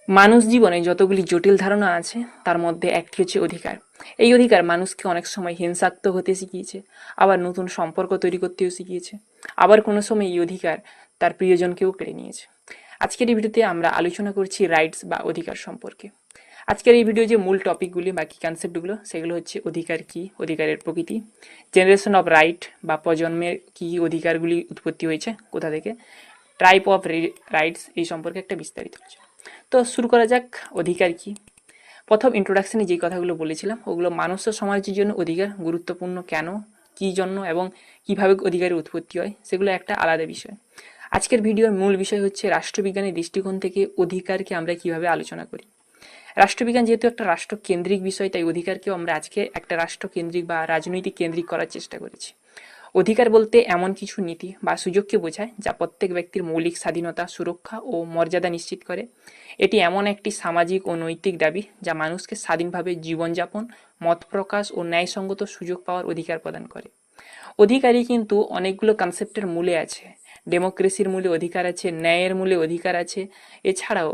মানুষ জীবনে যতগুলি জটিল ধারণা আছে তার মধ্যে একটি হচ্ছে অধিকার। এই অধিকার মানুষকে অনেক সময় হিংসাত্মক হতে শিখিয়েছে, আবার নতুন সম্পর্ক তৈরি করতেও শিখিয়েছে, আবার কোনো সময় এই অধিকার তার প্রিয়জনকেও কেড়ে নিয়েছে। আজকের এই ভিডিওতে আমরা আলোচনা করছি রাইটস বা অধিকার সম্পর্কে। আজকের এই ভিডিও যে মূল টপিকগুলি বা কি কনসেপ্টগুলো সেগুলো হচ্ছে অধিকার কি, অধিকারের প্রকৃতি, জেনারেশন অফ রাইট বা প্রজন্মের কি অধিকারগুলি উৎপত্তি হয়েছে কোথা থেকে, টাইপ অফ রাইটস এই সম্পর্কে একটা বিস্তারিত আলোচনা। তো শুরু করা যাক। অধিকার কি। প্রথম ইন্ট্রোডাকশনে যে কথাগুলো বলেছিলাম ওগুলো মানুষ ও সমাজের জন্য অধিকার গুরুত্বপূর্ণ কেন, কী জন্য এবং কিভাবে অধিকারের উৎপত্তি হয় সেগুলো একটা আলাদা বিষয়। আজকের ভিডিওর মূল বিষয় হচ্ছে রাষ্ট্রবিজ্ঞানের দৃষ্টিকোণ থেকে অধিকারকে আমরা কিভাবে আলোচনা করি। রাষ্ট্রবিজ্ঞান যেহেতু একটা রাষ্ট্রকেন্দ্রিক বিষয়, তাই অধিকারকেও আমরা আজকে একটা রাষ্ট্রকেন্দ্রিক বা রাজনৈতিক কেন্দ্রিক করার চেষ্টা করেছি। অধিকার বলতে এমন কিছু নীতি বা সুযোগকে বোঝায় যা প্রত্যেক ব্যক্তির মৌলিক স্বাধীনতা, সুরক্ষা ও মর্যাদা নিশ্চিত করে। এটি এমন একটি সামাজিক ও নৈতিক দাবি যা মানুষকে স্বাধীনভাবে জীবনযাপন, মত প্রকাশ ও ন্যায়সঙ্গত সুযোগ পাওয়ার অধিকার প্রদান করে। অধিকারই কিন্তু অনেকগুলো কনসেপ্টের মূলে আছে। ডেমোক্রেসির মূলে অধিকার আছে, ন্যায়ের মূলে অধিকার আছে। এছাড়াও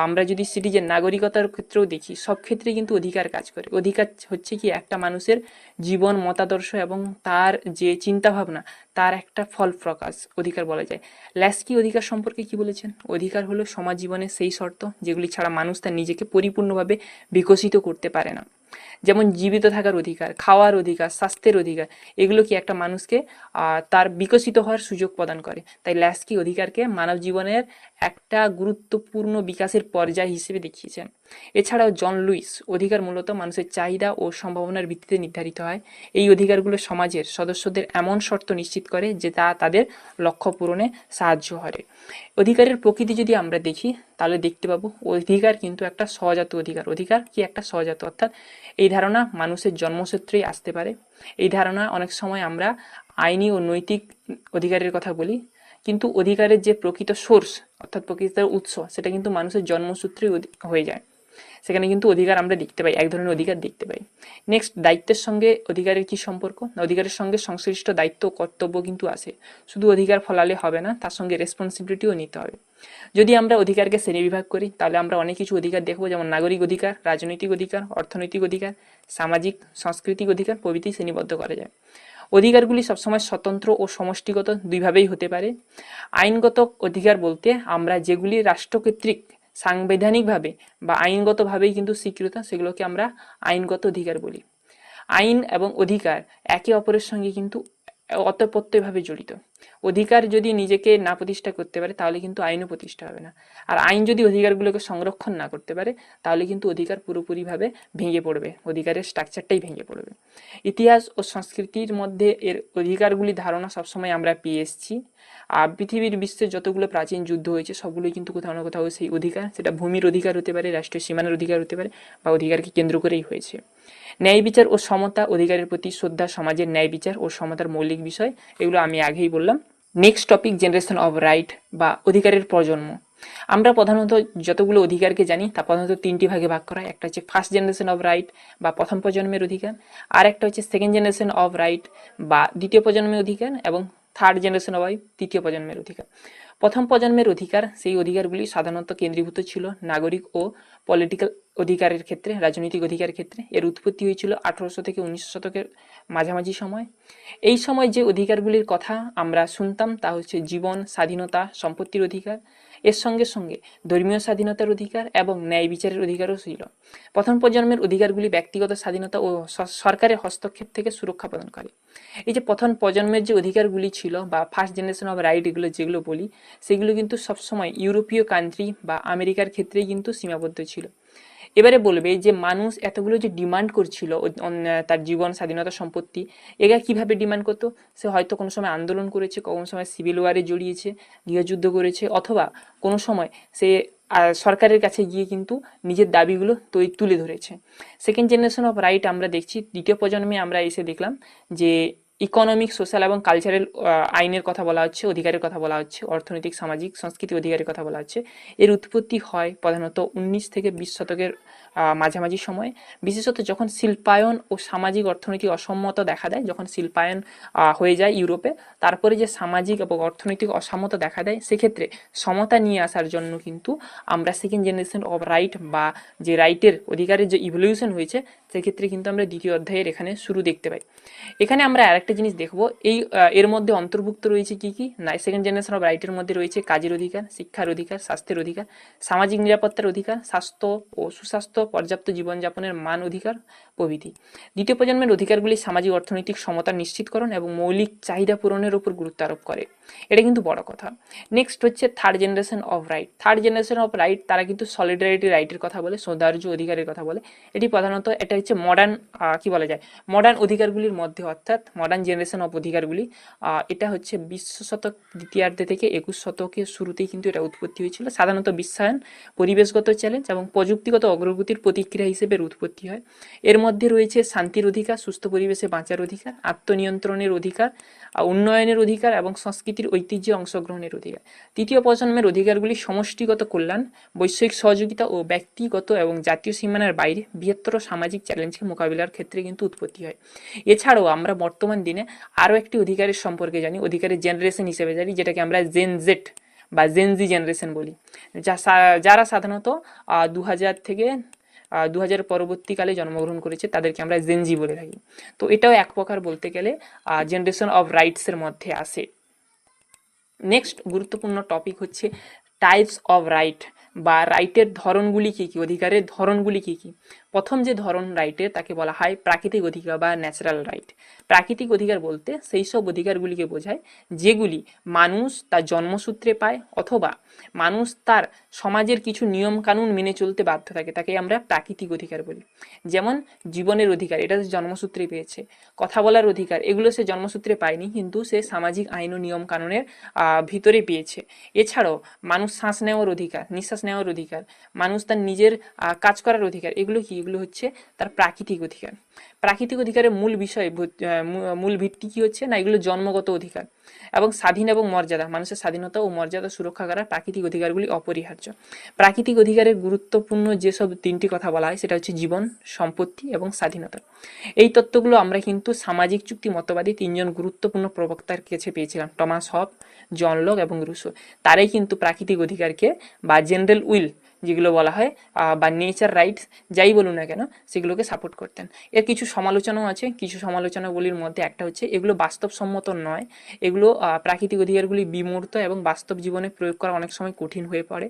আমরা যদি সিটিজেন নাগরিকতার ক্ষেত্রেও দেখি, সব ক্ষেত্রে কিন্তু অধিকার কাজ করে। অধিকার হচ্ছে কি একটা মানুষের জীবন মতাদর্শ এবং তার যে চিন্তাভাবনা তার একটা ফল প্রকাশ অধিকার বলা যায়। ল্যাস্কি অধিকার সম্পর্কে কি বলেছেন? অধিকার হলো সমাজ জীবনের সেই শর্ত যেগুলি ছাড়া মানুষ তার নিজেকে পরিপূর্ণভাবে বিকশিত করতে পারে না। যেমন জীবিত থাকার অধিকার, খাওয়ার অধিকার, স্বাস্থ্যের অধিকার, এগুলো কি একটা মানুষকে তার বিকশিত হওয়ার সুযোগ প্রদান করে। তাই ল্যাস্কি অধিকারকে মানব জীবনের একটা গুরুত্বপূর্ণ বিকাশের পর্যায় হিসেবে দেখিয়েছেন। এছাড়াও জন লুইস অধিকার মূলত মানুষের চাহিদা ও সম্ভাবনার ভিত্তিতে নির্ধারিত হয়। এই অধিকারগুলো সমাজের সদস্যদের এমন শর্ত নিশ্চিত করে যে তা তাদের লক্ষ্য পূরণে সাহায্য করে। অধিকারের প্রকৃতি যদি আমরা দেখি তাহলে দেখতে পাবো অধিকার কিন্তু একটা সহজাত অধিকার। অধিকার কি একটা সহজাত, অর্থাৎ এই ধারণা মানুষের জন্মসূত্রেই আসতে পারে। এই ধারণা অনেক সময় আমরা আইনি ও নৈতিক অধিকারের কথা বলি, কিন্তু অধিকারের যে প্রকৃত সোর্স অর্থাৎ প্রকৃত উৎস সেটা কিন্তু মানুষের জন্মসূত্রেই হয়ে যায়। সেখানে কিন্তু অধিকার আমরা দেখতে পাই, এক ধরনের অধিকার দেখতে পাই। নেক্সট, দায়িত্বের সঙ্গে অধিকারের কি সম্পর্ক? অধিকারের সঙ্গে সংশ্লিষ্ট দায়িত্ব ও কর্তব্য কিন্তু আসে। শুধু অধিকার ফলালে হবে না, তার সঙ্গে রেসপন্সিবিলিটিও নিতে হবে। যদি আমরা অধিকারকে শ্রেণীবিভাগ করি তাহলে আমরা অনেক কিছু অধিকার দেখবো, যেমন নাগরিক অধিকার, রাজনৈতিক অধিকার, অর্থনৈতিক অধিকার, সামাজিক সাংস্কৃতিক অধিকার প্রভৃতি শ্রেণীবদ্ধ করা যায়। অধিকারগুলি সবসময় স্বতন্ত্র ও সমষ্টিগত দুইভাবেই হতে পারে। আইনগত অধিকার বলতে আমরা যেগুলি রাষ্ট্রকর্তৃক সাংবিধানিকভাবে বা আইনগতভাবেই কিন্তু স্বীকৃত সেগুলোকে আমরা আইনগত অধিকার বলি। আইন এবং অধিকার একে অপরের সঙ্গে কিন্তু অতপ্রত্যয়ভাবে জড়িত। অধিকার যদি নিজেকে না প্রতিষ্ঠা করতে পারে তাহলে কিন্তু আইনও প্রতিষ্ঠা হবে না, আর আইন যদি অধিকারগুলোকে সংরক্ষণ না করতে পারে তাহলে কিন্তু অধিকার পুরোপুরিভাবে ভেঙে পড়বে, অধিকারের স্ট্রাকচারটাই ভেঙে পড়বে। ইতিহাস ও সংস্কৃতির মধ্যে এর অধিকারগুলি ধারণা সবসময় আমরা পেয়ে এসেছি। পৃথিবীর বিশ্বের যতগুলো প্রাচীন যুদ্ধ হয়েছে সবগুলোই কিন্তু কোথাও না কোথাও সেই অধিকার, সেটা ভূমির অধিকার হতে পারে, রাষ্ট্রীয় সীমানার অধিকার হতে পারে, বা অধিকারকে কেন্দ্র করেই হয়েছে। ন্যায় বিচার ও সমতা, অধিকারের প্রতি শ্রদ্ধা সমাজের ন্যায় বিচার ও সমতার মৌলিক বিষয়, এগুলো আমি আগেই বললাম। Next topic, generation of right বা অধিকারের প্রজন্ম। আমরা প্রধানত যতগুলো অধিকারকে জানি তা প্রধানত তিনটি ভাগে ভাগ করা হয়। একটা হচ্ছে ফার্স্ট জেনারেশন অফ রাইট বা প্রথম প্রজন্মের অধিকার, আর একটা হচ্ছে সেকেন্ড জেনারেশন অফ রাইট বা দ্বিতীয় প্রজন্মের অধিকার, এবং থার্ড জেনারেশন অফ রাইট তৃতীয় প্রজন্মের অধিকার। প্রথম প্রজন্মের অধিকার, সেই অধিকারগুলি সাধারণত কেন্দ্রীভূত ছিল নাগরিক ও পলিটিক্যাল অধিকারের ক্ষেত্রে, রাজনৈতিক অধিকারের ক্ষেত্রে। এর উৎপত্তি হয়েছিল 1800 থেকে 1900 শতকের মাঝামাঝি সময়। এই সময় যে অধিকারগুলির কথা আমরা শুনতাম তা হচ্ছে জীবন, স্বাধীনতা, সম্পত্তির অধিকার, এর সঙ্গে সঙ্গে ধর্মীয় স্বাধীনতার অধিকার এবং ন্যায় বিচারের অধিকারও ছিল। প্রথম প্রজন্মের অধিকারগুলি ব্যক্তিগত স্বাধীনতা ও সরকারের হস্তক্ষেপ থেকে সুরক্ষা প্রদান করে। এই যে প্রথম প্রজন্মের যে অধিকারগুলি ছিল বা ফার্স্ট জেনারেশন অফ রাইট এগুলো যেগুলো বলি, সেগুলো কিন্তু সবসময় ইউরোপীয় কান্ট্রি বা আমেরিকার ক্ষেত্রেই কিন্তু সীমাবদ্ধ ছিল। এবারে বলবে যে মানুষ এতগুলো যে ডিমান্ড করছিল তার জীবন, স্বাধীনতা, সম্পত্তি, এরা কিভাবে ডিমান্ড করতো? সে হয়তো কোনো সময় আন্দোলন করেছে, কোনো সময় সিভিল ওয়ারে জড়িয়েছে, গৃহযুদ্ধ করেছে, অথবা কোনো সময় সে সরকারের কাছে গিয়ে কিন্তু নিজের দাবিগুলো তুলে ধরেছে। সেকেন্ড জেনারেশন অফ রাইট আমরা দেখছি, দ্বিতীয় প্রজন্মে আমরা এসে দেখলাম যে ইকোনমিক, সোশ্যাল এবং কালচারাল আইনের কথা বলা হচ্ছে, অধিকারের কথা বলা হচ্ছে, অর্থনৈতিক, সামাজিক, সংস্কৃতি অধিকারের কথা বলা হচ্ছে। এর উৎপত্তি হয় প্রধানত 19 থেকে 20 শতকের মাঝামাঝি সময়ে, বিশেষত যখন শিল্পায়ন ও সামাজিক অর্থনৈতিক অসম্মতা দেখা দেয়, যখন শিল্পায়ন হয়ে যায় ইউরোপে, তারপরে যে সামাজিক এবং অর্থনৈতিক অসাম্যতা দেখা দেয়, সেক্ষেত্রে সমতা নিয়ে আসার জন্য কিন্তু আমরা সেকেন্ড জেনারেশন অফ রাইট বা যে রাইটের অধিকারের যে ইভলিউশন হয়েছে, সেক্ষেত্রে কিন্তু আমরা দ্বিতীয় অধ্যায়ের এখানে শুরু দেখতে পাই। এখানে আমরা আরেকটা জিনিস দেখব, এর মধ্যে অন্তর্ভুক্ত রয়েছে কি কি না, সেকেন্ড জেনারেশন অফ রাইটের মধ্যে রয়েছে কাজের অধিকার, শিক্ষার অধিকার, স্বাস্থ্যের অধিকার, সামাজিক নিরাপত্তার অধিকার, স্বাস্থ্য ও সুস্বাস্থ্য, পর্যাপ্ত জীবনযাপনের মান অধিকার প্রভৃতি। দ্বিতীয় প্রজন্মের অধিকারগুলি সামাজিক অর্থনৈতিক সমতা নিশ্চিতকরণ এবং মৌলিক চাহিদা পূরণের উপর গুরুত্ব আরোপ করে। এটা কিন্তু বড় কথা। নেক্সট হচ্ছে third generation of right. Third generation of right তারা কিন্তু সলিডারিটি রাইটের কথা বলে, সৌন্দর্য অধিকারের কথা বলে। এটি প্রধানত এটা হচ্ছে মডার্ন কি বলা যায়, মডার্ন অধিকারগুলির মধ্যে, অর্থাৎ মডার্ন জেনারেশন অফ অধিকারগুলি। এটা হচ্ছে 20 শতক দ্বিতীয়ার্ধে থেকে 21 শতকের শুরুতেই কিন্তু এটা উৎপত্তি হয়েছিল। সাধারণত বিশ্বায়ন, পরিবেশগত চ্যালেঞ্জ এবং প্রযুক্তিগত অগ্রগতির প্রতিক্রিয়া হিসেবে উৎপত্তি হয়। এর মধ্যে রয়েছে শান্তির অধিকার, সুস্থ পরিবেশে বাঁচার অধিকার, আত্মনিয়ন্ত্রণের অধিকার, উন্নয়নের অধিকার এবং সংস্কৃতির ঐতিহ্যে অংশগ্রহণের অধিকার। তৃতীয় প্রজন্মের অধিকারগুলি সমষ্টিগত কল্যাণ, বৈষয়িক সহযোগিতা ও ব্যক্তিগত এবং জাতীয় সীমানার বাইরে বৃহত্তর সামাজিক চ্যালেঞ্জকে মোকাবিলার ক্ষেত্রে কিন্তু উৎপত্তি হয়। এছাড়াও আমরা বর্তমান দিনে আরও একটি অধিকারের সম্পর্কে জানি, অধিকারের জেনারেশন হিসেবে জানি, যেটাকে আমরা জেন জেড বা জেনজি জেনারেশন বলি, যারা সাধারণত 2000 থেকে 2000 পরবর্তীকালে জন্মগ্রহণ করেছে, তাদেরকে আমরা জেনজি বলে থাকি। তো এটাও এক প্রকার বলতে গেলে জেনারেশন অফ রাইটসের মধ্যে আসে। নেক্সট গুরুত্বপূর্ণ টপিক হচ্ছে টাইপস অফ রাইট বা রাইটের ধরনগুলি কী কী, অধিকারের ধরনগুলি কী কী। প্রথম যে ধরন রাইটের তাকে বলা হয় প্রাকৃতিক অধিকার বা ন্যাচারাল রাইট। প্রাকৃতিক অধিকার বলতে সেই সব অধিকারগুলিকে বোঝায় যেগুলি মানুষ তার জন্মসূত্রে পায় অথবা মানুষ তার সমাজের কিছু নিয়ম কানুন মেনে চলতে বাধ্য থাকে, তাকে আমরা প্রাকৃতিক অধিকার বলি। যেমন জীবনের অধিকার, এটা সে জন্মসূত্রে পেয়েছে। কথা বলার অধিকার, এগুলো সে জন্মসূত্রে পায়নি, কিন্তু সে সামাজিক আইন ও নিয়ম কানুনের ভিতরে পেয়েছে। এছাড়াও মানুষ শ্বাস নেওয়ার অধিকার, নিঃশ্বাস নেওয়ার অধিকার, মানুষ তার নিজের কাজ করার অধিকার, এগুলো কি, এগুলো হচ্ছে তার প্রাকৃতিক অধিকার। প্রাকৃতিক অধিকারের মূল বিষয়, মূল ভিত্তি কি হচ্ছে না, এগুলো জন্মগত অধিকার এবং স্বাধীন এবং মর্যাদা, মানুষের স্বাধীনতা ও মর্যাদা সুরক্ষা করার প্রাকৃতিক অধিকারগুলি অপরিহার্য। প্রাকৃতিক অধিকারের গুরুত্বপূর্ণ যেসব তিনটি কথা বলা হয়, সেটা হচ্ছে জীবন, সম্পত্তি এবং স্বাধীনতা। এই তত্ত্বগুলো আমরা কিন্তু সামাজিক চুক্তি মতবাদী তিনজন গুরুত্বপূর্ণ প্রবক্তার কাছে পেয়েছিলাম, টমাস হব, জন লক এবং রুসো। তারাই কিন্তু প্রাকৃতিক অধিকারকে বা জেনারেল উইল যেগুলো বলা হয় বা নেচার রাইটস যাই বলুন না কেন, সেগুলোকে সাপোর্ট করতেন। এর কিছু সমালোচনাও আছে, কিছু সমালোচনাগুলির মধ্যে একটা হচ্ছে এগুলো বাস্তবসম্মত নয়, এগুলো প্রাকৃতিক অধিকারগুলি বিমূর্ত এবং বাস্তব জীবনে প্রয়োগ করা অনেক সময় কঠিন হয়ে পড়ে।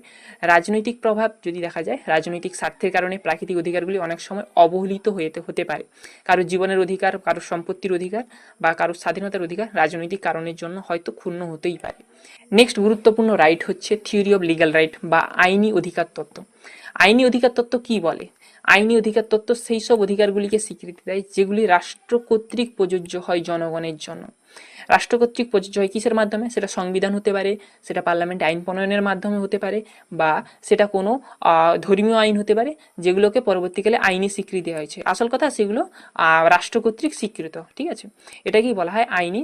রাজনৈতিক প্রভাব যদি দেখা যায়, রাজনৈতিক স্বার্থের কারণে প্রাকৃতিক অধিকারগুলি অনেক সময় অবহেলিত হতে পারে। কারোর জীবনের অধিকার, কারোর সম্পত্তির অধিকার বা কারোর স্বাধীনতার অধিকার রাজনৈতিক কারণের জন্য হয়তো ক্ষুণ্ণ হতেই পারে। নেক্সট গুরুত্বপূর্ণ রাইট হচ্ছে থিওরি অফ লিগ্যাল রাইট বা আইনি অধিকার তত্ত্ব। আইনি অধিকার তত্ত্ব কি বলে? আইনি অধিকার তত্ত্ব সেই সব অধিকারগুলিকে স্বীকৃতি দেয় যেগুলি রাষ্ট্র কর্তৃক প্রযোজ্য হয় জনগণের জন্য। রাষ্ট্র কর্তৃক প্রযোজ্য হয় কিসের মাধ্যমে? সেটা সংবিধান হতে পারে, সেটা পার্লামেন্ট আইন প্রণয়নের মাধ্যমে হতে পারে, বা সেটা কোনো ধর্মীয় আইন হতে পারে, যেগুলোকে পরবর্তীকালে আইনি স্বীকৃতি দেওয়া হয়েছে। আসল কথা সেগুলো রাষ্ট্র কর্তৃক স্বীকৃত, ঠিক আছে? এটাকেই বলা হয় আইনি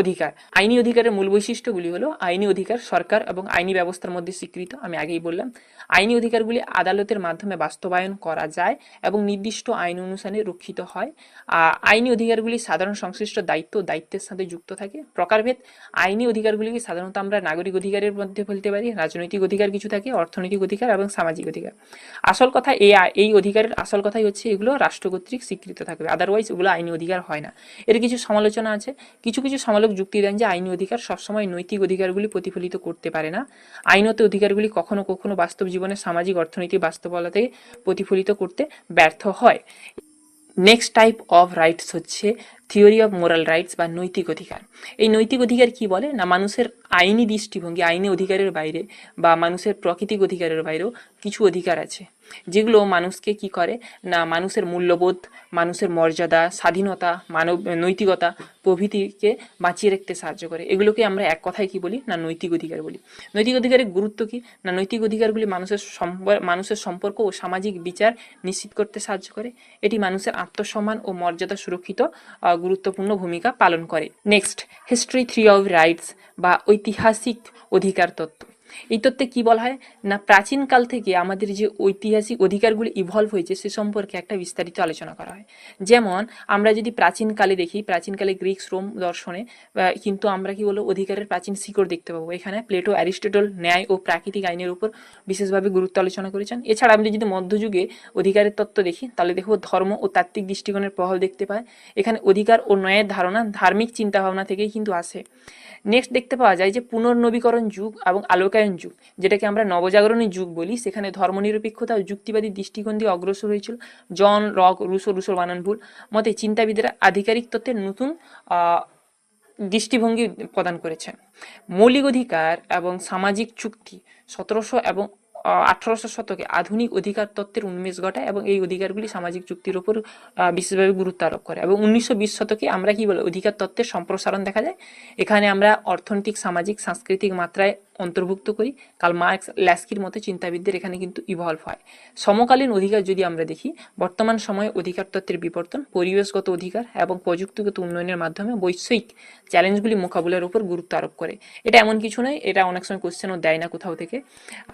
অধিকার। আইনি অধিকারের মূল বৈশিষ্ট্যগুলি হলো আইনি অধিকার সরকার এবং আইনি ব্যবস্থার মধ্যে স্বীকৃত, আমি আগেই বললাম। আইনি অধিকারগুলি আদালতের মাধ্যমে বাস্তবায়ন করা যায় এবং নির্দিষ্ট আইন অনুসারে রক্ষিত হয়। আইনি অধিকারগুলি সাধারণ সংশ্লিষ্ট দায়িত্বের সাথে যুক্ত থাকে। প্রকারভেদ, আইনি অধিকারগুলিকে সাধারণত আমরা নাগরিক অধিকারের মধ্যে ফেলতে পারি, রাজনৈতিক অধিকার কিছু থাকে, অর্থনৈতিক অধিকার এবং সামাজিক অধিকার। আসল কথা এই অধিকারের আসল কথাই হচ্ছে এগুলো রাষ্ট্র কর্তৃক স্বীকৃত থাকবে, আদারওয়াইজ এগুলো আইনি অধিকার হয় না। এর কিছু সমালোচনা আছে, কিছু সমালোচক যুক্তি দেন যে আইনি অধিকার সবসময় নৈতিক অধিকারগুলি প্রতিফলিত করতে পারে না। আইনত অধিকারগুলি কখনো কখনো বাস্তব জীবনে সামাজিক অর্থনৈতিক বাস্তবতাকে প্রতিফলিত করতে ব্যর্থ হয়। নেক্সট টাইপ অফ রাইটস হচ্ছে থিওরি অফ মোরাল রাইটস বা নৈতিক অধিকার। এই নৈতিক অধিকার কি বলে না, মানুষের আইনি দৃষ্টিভঙ্গি, আইনি অধিকারের বাইরে বা মানুষের প্রাকৃতিক অধিকারের বাইরেও কিছু অধিকার আছে, যেগুলো মানুষকে কি করে না, মানুষের মূল্যবোধ, মানুষের মর্যাদা, স্বাধীনতা, নৈতিকতা প্রভৃতিকে বাঁচিয়ে রাখতে সাহায্য করে। এগুলোকে আমরা এক কথায় কি বলি না, নৈতিক অধিকার বলি। নৈতিক অধিকারের গুরুত্ব কি না, নৈতিক অধিকারগুলি মানুষের সম্পর্ক ও সামাজিক বিচার নিশ্চিত করতে সাহায্য করে। এটি মানুষের আত্মসম্মান ও মর্যাদা সুরক্ষিত গুরুত্বপূর্ণ ভূমিকা পালন করে। Next, history three of rights বা ঐতিহাসিক অধিকার তত্ত্ব। এই তত্ত্বে কি বলা হয় না, প্রাচীনকাল থেকে আমাদের যে ঐতিহাসিক অধিকারগুলি ইভলভ হয়েছে সে সম্পর্কে একটা বিস্তারিত আলোচনা করা হয়। যেমন আমরা যদি প্রাচীনকালে দেখি, প্রাচীনকালে গ্রিক রোম দর্শনে কিন্তু আমরা কি বলবো অধিকারের প্রাচীন শিকড় দেখতে পাবো। এখানে প্লেটো অ্যারিস্টটল ন্যায় ও প্রাকৃতিক আইনের উপর বিশেষভাবে গুরুত্ব আলোচনা করেছেন। এছাড়া আমরা যদি মধ্যযুগে অধিকারের তত্ত্ব দেখি তাহলে দেখব ধর্ম ও তাত্ত্বিক দৃষ্টিকোণের প্রভাব দেখতে পাই। এখানে অধিকার ও ন্যায়ের ধারণা ধার্মিক চিন্তাভাবনা থেকেই কিন্তু আসে। নেক্সট দেখতে পাওয়া যায় যে পুনর্নবীকরণ যুগ এবং আলোকায়ন যুগ, যেটাকে আমরা নবজাগরণের যুগ বলি, সেখানে ধর্মনিরপেক্ষতা ও যুক্তিবাদী দৃষ্টিকোণ দিয়ে অগ্রসর হয়েছিল। জন লক, রুসোর বানান ভুল মতে চিন্তাবিদেরা আধিকারিক তত্ত্বের নতুন দৃষ্টিভঙ্গি প্রদান করেছেন। মৌলিক অধিকার এবং সামাজিক চুক্তি 1700 এবং 1800 শতকে আধুনিক অধিকার তত্ত্বের উন্মেষ ঘটায় এবং এই অধিকারগুলি সামাজিক চুক্তির উপর বিশেষভাবে গুরুত্ব আরোপ করে। এবং 1920 শতকে আমরা কি বলি অধিকার তত্ত্বের সম্প্রসারণ দেখা যায়। এখানে আমরা অর্থনৈতিক, সামাজিক, সাংস্কৃতিক মাত্রায় অন্তর্ভুক্ত করি। কার্ল মার্কস, ল্যাস্কির মতো চিন্তাবিদদের এখানে কিন্তু ইভলভ হয়। সমকালীন অধিকার যদি আমরা দেখি, বর্তমান সময়ে অধিকার তত্ত্বের বিবর্তন পরিবেশগত অধিকার এবং প্রযুক্তিগত উন্নয়নের মাধ্যমে বৈশ্বিক চ্যালেঞ্জগুলি মোকাবিলার উপর গুরুত্ব আরোপ করে। এটা এমন কিছু নয়, এটা অনেক সময় কোশ্চেনও দেয় না কোথাও থেকে।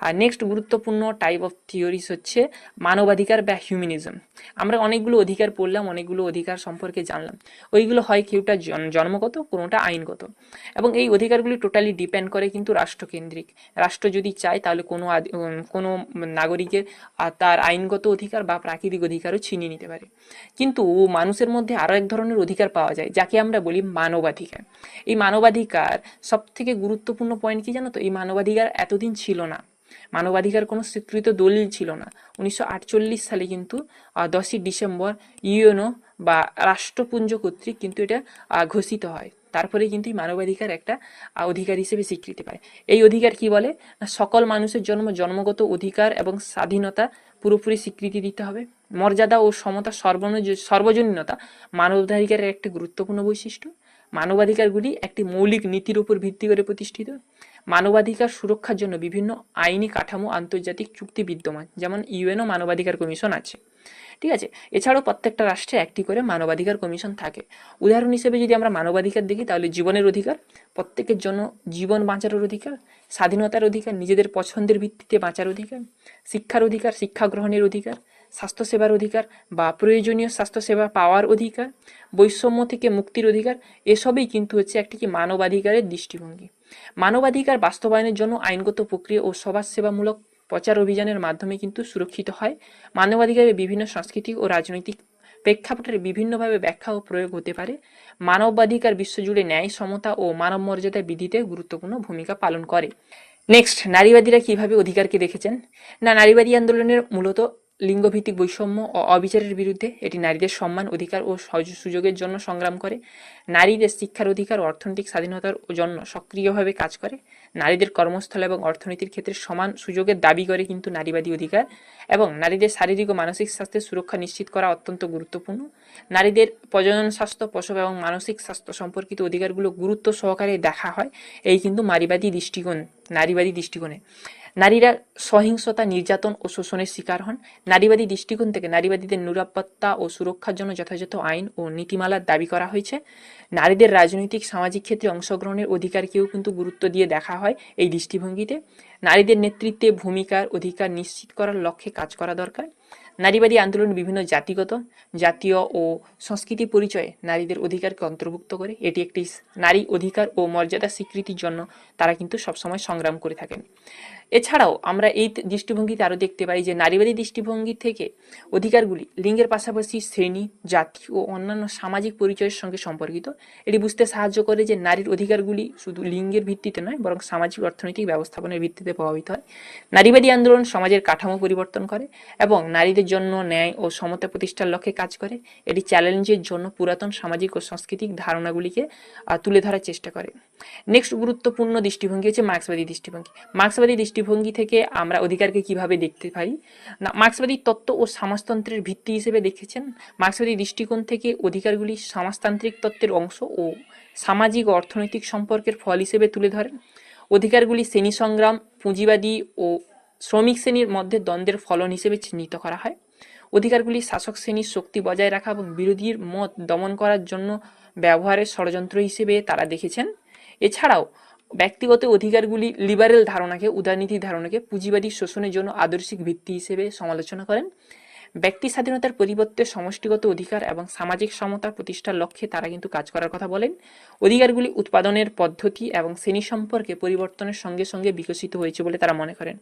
আর নেক্সট গুরুত্বপূর্ণ টাইপ অফ থিওরিস হচ্ছে মানবাধিকার বা হিউম্যানিজম। আমরা অনেকগুলো অধিকার পড়লাম, অনেকগুলো অধিকার সম্পর্কে জানলাম। ওইগুলো হয় কেউটা জন্মগত, কোনোটা আইনগত, এবং এই অধিকারগুলি টোটালি ডিপেন্ড করে কিন্তু রাষ্ট্রকেন্দ্রিক। রাষ্ট্র যদি চায় তাহলে কোনো নাগরিকের তার আইনগত অধিকার বা প্রাকৃতিক অধিকারও ছিনিয়ে নিতে পারে। কিন্তু মানুষের মধ্যে আরও এক ধরনের অধিকার পাওয়া যায় যাকে আমরা বলি মানবাধিকার। এই মানবাধিকার সব থেকে গুরুত্বপূর্ণ পয়েন্ট কি জানো তো, এই মানবাধিকার এতদিন ছিল না। মানবাধিকার কোনো স্বীকৃত দলিল ছিল না। 1948 সালে কিন্তু 10ই ডিসেম্বর ইউএনও বা রাষ্ট্রপুঞ্জ কর্তৃক কিন্তু এটা ঘোষিত হয়। তারপরে কিন্তু এই মানবাধিকার একটা অধিকার হিসেবে স্বীকৃতি পায়। এই অধিকার কি বলে, সকল মানুষের জন্মগত অধিকার এবং স্বাধীনতা পুরোপুরি স্বীকৃতি দিতে হবে। মর্যাদা ও সমতা, সর্বজনীনতা মানবাধিকারের একটি গুরুত্বপূর্ণ বৈশিষ্ট্য। মানবাধিকারগুলি একটি মৌলিক নীতির উপর ভিত্তি করে প্রতিষ্ঠিত। মানবাধিকার সুরক্ষার জন্য বিভিন্ন আইনি কাঠামো, আন্তর্জাতিক চুক্তি বিদ্যমান, যেমন ইউএনও মানবাধিকার কমিশন আছে। ঠিক আছে, এছাড়াও প্রত্যেকটা রাষ্ট্রে একটি করে মানবাধিকার কমিশন থাকে। উদাহরণ হিসেবে যদি আমরা মানবাধিকার দেখি তাহলে জীবনের অধিকার, প্রত্যেকের জন্য জীবন বাঁচার অধিকার, স্বাধীনতার অধিকার, নিজেদের পছন্দের ভিত্তিতে বাঁচার অধিকার, শিক্ষার অধিকার, শিক্ষা গ্রহণের অধিকার, স্বাস্থ্যসেবার অধিকার বা প্রয়োজনীয় স্বাস্থ্যসেবা পাওয়ার অধিকার, বৈষম্য থেকে মুক্তির অধিকার, এসবই কিন্তু হচ্ছে একটি কি মানবাধিকারের দৃষ্টিভঙ্গি। মানবাধিকার বাস্তবায়নের জন্য আইনগত প্রক্রিয়া ও সমাজসেবামূলক প্রচার অভিযানের মাধ্যমে কিন্তু সুরক্ষিত হয়। মানবাধিকারের বিভিন্ন সাংস্কৃতিক ও রাজনৈতিক প্রেক্ষাপটের বিভিন্নভাবে ব্যাখ্যা ও প্রয়োগ হতে পারে। মানবাধিকার বিশ্বজুড়ে ন্যায়, সমতা ও মানব মর্যাদা বৃদ্ধিতে গুরুত্বপূর্ণ ভূমিকা পালন করে। নেক্সট, নারীবাদীরা কিভাবে অধিকারকে দেখেছেন না, নারীবাদী আন্দোলনের মূলত লিঙ্গভিত্তিক বৈষম্য ও অবিচারের বিরুদ্ধে। এটি নারীদের সম্মান, অধিকার ও সুযোগের জন্য সংগ্রাম করে। নারীদের শিক্ষার অধিকার ও অর্থনৈতিক স্বাধীনতার জন্য সক্রিয়ভাবে কাজ করে। নারীদের কর্মস্থল এবং অর্থনীতির ক্ষেত্রে সমান সুযোগের দাবি করে কিন্তু নারীবাদী অধিকার। এবং নারীদের শারীরিক ও মানসিক স্বাস্থ্যের সুরক্ষা নিশ্চিত করা অত্যন্ত গুরুত্বপূর্ণ। নারীদের প্রজনন স্বাস্থ্য, প্রসব এবং মানসিক স্বাস্থ্য সম্পর্কিত অধিকারগুলো গুরুত্ব সহকারে দেখা হয় এই কিন্তু নারীবাদী দৃষ্টিকোণে। নারীরা সহিংসতা, নির্যাতন ও শোষণের শিকার হন। নারীবাদী দৃষ্টিকোণ থেকে নারীবাদীদের নিরাপত্তা ও সুরক্ষার জন্য যথাযথ আইন ও নীতিমালার দাবি করা হয়েছে। নারীদের রাজনৈতিক, সামাজিক ক্ষেত্রে অংশগ্রহণের অধিকারকেও কিন্তু গুরুত্ব দিয়ে দেখা হয় এই দৃষ্টিভঙ্গিতে। নারীদের নেতৃত্বে ভূমিকার অধিকার নিশ্চিত করার লক্ষ্যে কাজ করা দরকার। নারীবাদী আন্দোলন বিভিন্ন জাতীয় ও সংস্কৃতি পরিচয়ে নারীদের অধিকারকে অন্তর্ভুক্ত করে। এটি একটি নারী অধিকার ও মর্যাদা স্বীকৃতির জন্য তারা কিন্তু সবসময় সংগ্রাম করে থাকেন। এছাড়াও আমরা এই দৃষ্টিভঙ্গিতে আরও দেখতে পাই যে নারীবাদী দৃষ্টিভঙ্গি থেকে অধিকারগুলি লিঙ্গের পাশাপাশি শ্রেণী, জাতি ও অন্যান্য সামাজিক পরিচয়ের সঙ্গে সম্পর্কিত। এটি বুঝতে সাহায্য করে যে নারীর অধিকারগুলি শুধু লিঙ্গের ভিত্তিতে নয় বরং সামাজিক অর্থনৈতিক ব্যবস্থাপনার ভিত্তিতে প্রভাবিত হয়। নারীবাদী আন্দোলন সমাজের কাঠামো পরিবর্তন করে এবং নারীদের জন্য ন্যায় ও সমতা প্রতিষ্ঠার লক্ষ্যে কাজ করে। এটি চ্যালেঞ্জের জন্য পুরাতন সামাজিক ও সাংস্কৃতিক ধারণাগুলিকে তুলে ধরার চেষ্টা করে। নেক্সট গুরুত্বপূর্ণ দৃষ্টিভঙ্গি হচ্ছে মার্ক্সবাদী দৃষ্টিভঙ্গি। মার্ক্সবাদী দৃষ্টিভঙ্গি থেকে আমরা অধিকারকে কিভাবে দেখতে পারি না, মার্ক্সবাদী তত্ত্ব ও সমাজতন্ত্রের ভিত্তি হিসেবে দেখেছেন। মার্ক্সবাদী দৃষ্টিকোণ থেকে অধিকারগুলি সমাজতান্ত্রিক তত্ত্বের অংশ ও সামাজিক ও অর্থনৈতিক সম্পর্কের ফল হিসেবে তুলে ধরেন। অধিকারগুলি শ্রেণী সংগ্রাম, পুঁজিবাদী ও শ্রমিক শ্রেণীর মধ্যে দ্বন্দ্বের ফলন হিসেবে চিহ্নিত করা হয়। অধিকারগুলি শাসক শ্রেণীর শক্তি বজায় রাখা এবং বিরোধীর মত দমন করার জন্য ব্যবহারের ষড়যন্ত্র হিসেবে তারা দেখেছেন। এছাড়াও ব্যক্তিগত অধিকারগুলি লিবারেল ধারণাকে, উদারনীতির ধারণাকে পুঁজিবাদী শোষণের জন্য আদর্শিক ভিত্তি হিসেবে সমালোচনা করেন। ব্যক্তি স্বাধীনতার পরিবর্তে সমষ্টিগত অধিকার এবং সামাজিক সমতা প্রতিষ্ঠার লক্ষ্যে তারা কিন্তু কাজ করার কথা বলেন। অধিকারগুলি উৎপাদনের পদ্ধতি এবং শ্রেণী সম্পর্কে পরিবর্তনের সঙ্গে সঙ্গে বিকশিত হয়েছে বলে তারা মনে করেন।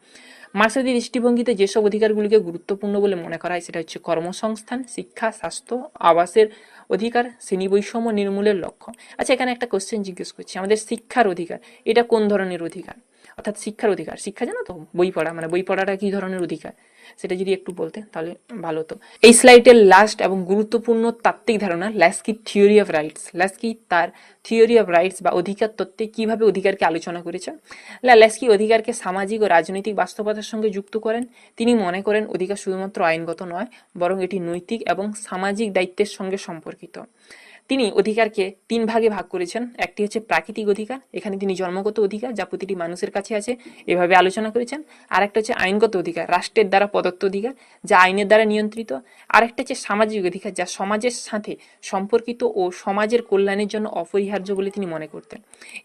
মার্ক্সবাদী দৃষ্টিভঙ্গিতে যেসব অধিকারগুলিকে গুরুত্বপূর্ণ বলে মনে করা হয় সেটা হচ্ছে কর্মসংস্থান, শিক্ষা, স্বাস্থ্য, আবাসের অধিকার, শ্রেণী বৈষম্য নির্মূলের লক্ষ্য। আচ্ছা, এখানে একটা কোশ্চেন জিজ্ঞেস করছি, আমাদের শিক্ষার অধিকার এটা কোন ধরনের অধিকার? অর্থাৎ শিক্ষার অধিকার, শিক্ষা জানো তো, বই পড়া, মানে বই পড়াটা কি ধরনের অধিকার সেটা যদি একটু বলতে তাহলে ভালো হতো। এই স্লাইডের লাস্ট এবং গুরুত্বপূর্ণ তাত্ত্বিক ধারণা Laski theory of rights. Laski তার থিওরি অফ রাইটস বা অধিকার তত্ত্বে কিভাবে অধিকারকে আলোচনা করেছেন। ল্যাস্কি অধিকারকে সামাজিক ও রাজনৈতিক বাস্তবতার সঙ্গে যুক্ত করেন। তিনি মনে করেন অধিকার শুধুমাত্র আইনগত নয়, বরং এটি নৈতিক এবং সামাজিক দায়িত্বের সঙ্গে সম্পর্কিত। তিনি অধিকারকে 3 ভাগে ভাগ করেছেন। একটি হচ্ছে প্রাকৃতিক অধিকার, এখানে তিনি জন্মগত অধিকার যা প্রতিটি মানুষের কাছে আছে এভাবে আলোচনা করেছেন। আরেকটা হচ্ছে আইনগত অধিকার, রাষ্ট্রের দ্বারা প্রদত্ত অধিকার যা আইনের দ্বারা নিয়ন্ত্রিত। আরেকটা হচ্ছে সামাজিক অধিকার যা সমাজের সাথে সম্পর্কিত ও সমাজের কল্যাণের জন্য অপরিহার্য বলে তিনি মনে করতেন।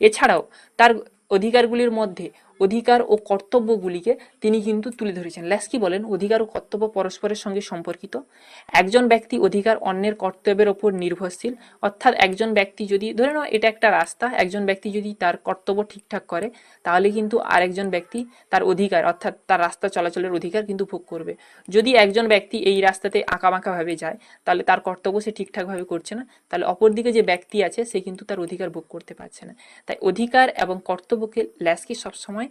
এছাড়াও তার অধিকারগুলির মধ্যে অধিকার ও কর্তব্যগুলিকে তিনি কিন্তু তুলে ধরেছেন। ল্যাস্কি বলেন অধিকার ও কর্তব্য পরস্পরের সঙ্গে সম্পর্কিত। একজন ব্যক্তি অধিকার অন্যের কর্তব্যের ওপর নির্ভরশীল। অর্থাৎ একজন ব্যক্তি যদি ধরে নাও এটা একটা রাস্তা, একজন ব্যক্তি যদি তার কর্তব্য ঠিকঠাক করে তাহলে কিন্তু আরেকজন ব্যক্তি তার অধিকার অর্থাৎ তার রাস্তা চলাচলের অধিকার কিন্তু ভোগ করবে। যদি একজন ব্যক্তি এই রাস্তাতে আঁকাবাঁকাভাবে যায় তাহলে তার কর্তব্য সে ঠিকঠাকভাবে করছে না, তাহলে অপরদিকে যে ব্যক্তি আছে সে কিন্তু তার অধিকার ভোগ করতে পারছে না। তাই অধিকার এবং কর্তব্যকে ল্যাস্কি সবসময়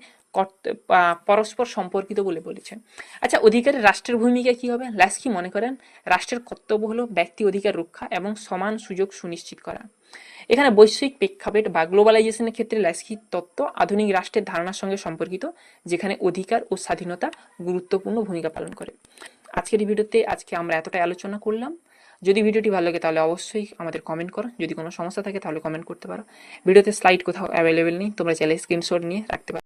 পরস্পর সম্পর্কিত বলে বলেছেন। আচ্ছা, অধিকারের রাষ্ট্রের ভূমিকা কি হবে? ল্যাস্কি মনে করেন রাষ্ট্রের কর্তব্য হলো ব্যক্তি অধিকার রক্ষা এবং সমান সুযোগ সুনিশ্চিত করা। এখানে বৈশ্বিক প্রেক্ষাপট বা গ্লোবালাইজেশনের ক্ষেত্রে ল্যাস্কির তত্ত্ব আধুনিক রাষ্ট্রের ধারণার সঙ্গে সম্পর্কিত, যেখানে অধিকার ও স্বাধীনতা গুরুত্বপূর্ণ ভূমিকা পালন করে। আজকের এই ভিডিওতে আমরা এতটাই আলোচনা করলাম। যদি ভিডিওটি ভালো লাগে তাহলে অবশ্যই আমাদের কমেন্ট করো, যদি কোনো সমস্যা থাকে তাহলে কমেন্ট করতে পারো। ভিডিওতে স্লাইড কোথাও অ্যাভেলেবেল নেই, তোমরা চাইলে স্ক্রিনশট নিয়ে রাখতে পারো।